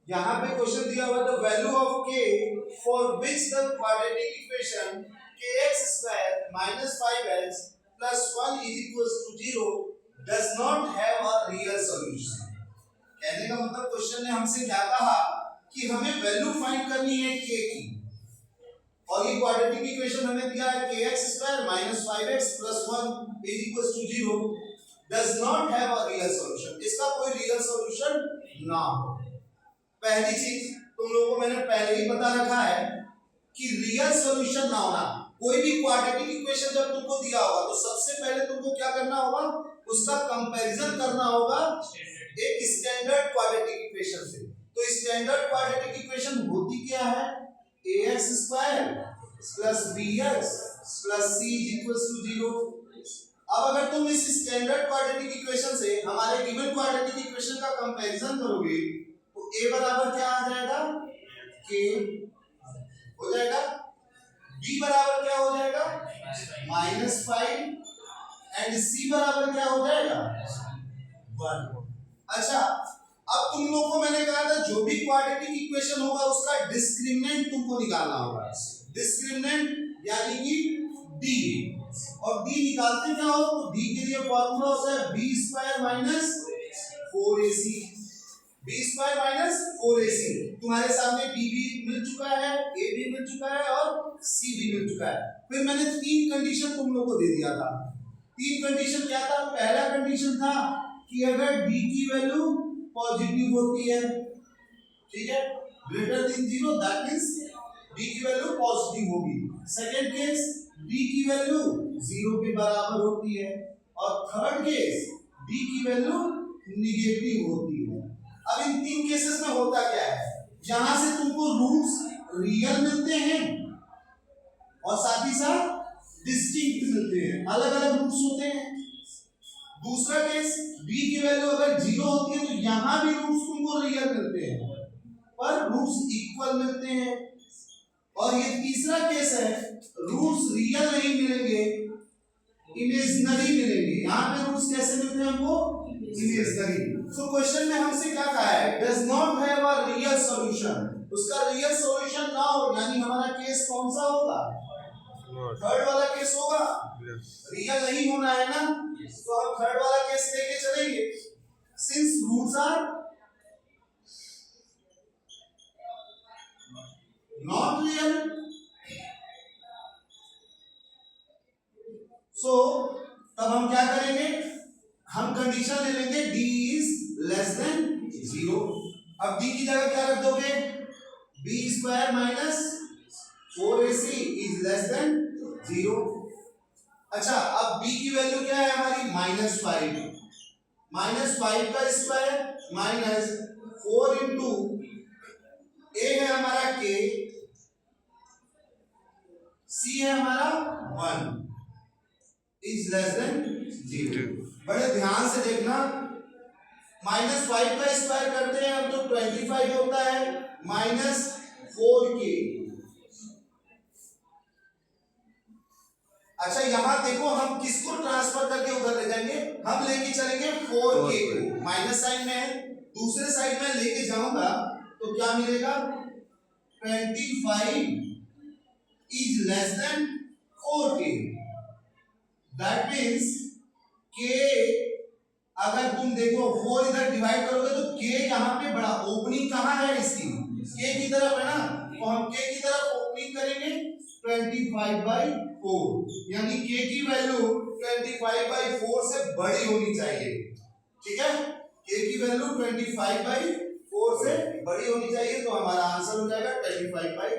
यहाँ पे क्वेश्चन दिया हुआ the value of k for which the quadratic equation kx square minus 5x plus 1 is equals to 0 does not have a real solution. कहने का मतलब question ने हमसे क्या कहा कि हमें वैल्यू फाइंड करनी है k की, और ये क्वाड्रेटिक इक्वेशन हमें दिया है kx square minus 5x plus 1 is equals to 0 does not have a real solution, इसका कोई रियल सॉल्यूशन ना हो। पहली चीज तुम लोगों को मैंने पहले ही बता रखा है कि रियल सॉल्यूशन ना होना, कोई भी क्वाड्रेटिक इक्वेशन जब तुमको दिया होगा तो सबसे पहले तुमको क्या करना होगा, उसका कंपैरिजन करना होगा एक स्टैंडर्ड क्वाड्रेटिक इक्वेशन से। तो स्टैंडर्ड क्वाड्रेटिक इक्वेशन होती क्या है, ax square plus bx plus c equals to 0। अब अगर तुम इस स्टैंडर्ड क्वाड्रेटिक इक्वेशन से हमारे गिवन क्वाड्रेटिक इक्वेशन का कंपैरिजन करोगे तो a बराबर क्या आ जाएगा, k हो जाएगा, b बराबर क्या हो जाएगा -5 एंड c बराबर क्या हो जाएगा 1। अच्छा, अब तुम लोगों को मैंने कहा था जो भी क्वाड्रेटिक इक्वेशन होगा उसका डिस्क्रिमिनेंट तुमको निकालना होगा। डिस्क्रिमिनेंट यानी कि d, और d निकालते क्या हो तो d के लिए फॉर्मूला होता है b square minus 4ac, b square minus 4ac। तुम्हारे सामने b भी मिल चुका है, a भी मिल चुका है और c भी मिल चुका है। फिर मैंने तीन कंडीशन तुम लोगों को दे दिया था। तीन कंडीशन क्या था, पहला कंडीशन था कि अगर d की वैल्यू पॉजिटिव होती है, ठीक है, greater than 0 that means d की वैल्यू पॉजिटिव होगी। सेकंड केस d की वैल्यू 0 के बराबर होती है, और थर्ड केस d की वैल्यू नेगेटिव होती है। अब इन तीन केसेस में होता क्या है, यहां से तुमको रूट्स रियल मिलते हैं और साथ ही साथ डिस्टिंक्ट मिलते हैं, अलग अलग रूट्स होते हैं। दूसरा केस b की वैल्यू अगर 0 होती है तो यहां भी रूट्स तुमको रियल मिलते हैं पर रूट्स इक्वल मिलते हैं। और ये तीसरा केस है, रूट्स रियल नहीं मिलेंगे, इमेजिनरी मिलेंगे। यहां पे रूट्स कैसे मिलते हैं हमको, इमेजिनरी। सो क्वेश्चन में हमसे क्या कहा है, does not have a real solution, उसका रियल सॉल्यूशन ना हो, यानी हमारा केस कौन सा होगा, थर्ड वाला केस होगा। रियल नहीं होना है ना, तो हम थर्ड वाला केस लेके चलेंगे। Since roots are not real, so तब हम क्या करेंगे, हम कंडीशन ले लेंगे d इज लेस देन 0। अब d की जगह क्या रख दोगे, b square minus 4ac is less than 0। अच्छा, अब b की वैल्यू क्या है हमारी -5, -5 का स्क्वायर माइनस 4 इंटू a है हमारा k, c है हमारा 1 इज लेस देन 0। बड़े ध्यान से देखना, -5 का स्क्वायर करते हैं हम तो 25 होता है, -4k। अच्छा, यहां देखो हम किसको ट्रांसफर करके उधर ले जाएंगे, हम लेके चलेंगे 4k को, माइनस साइन में है, दूसरे साइड में लेके जाऊंगा तो क्या मिलेगा, 25 is less than 4k। That means k, अगर तुम देखो 4 इधर डिवाइड करोगे तो k यहाँ पे बड़ा, ओपनिंग कहाँ है इसकी, k की तरफ है ना, तो हम k की तरफ ओपनिंग करेंगे 25/4, यानी k की वैल्यू 25/4 से बड़ी होनी चाहिए। ठीक है, k की वैल्यू 25/4 से बड़ी होनी चाहिए, तो हमारा आंसर हो जाएगा 25/4।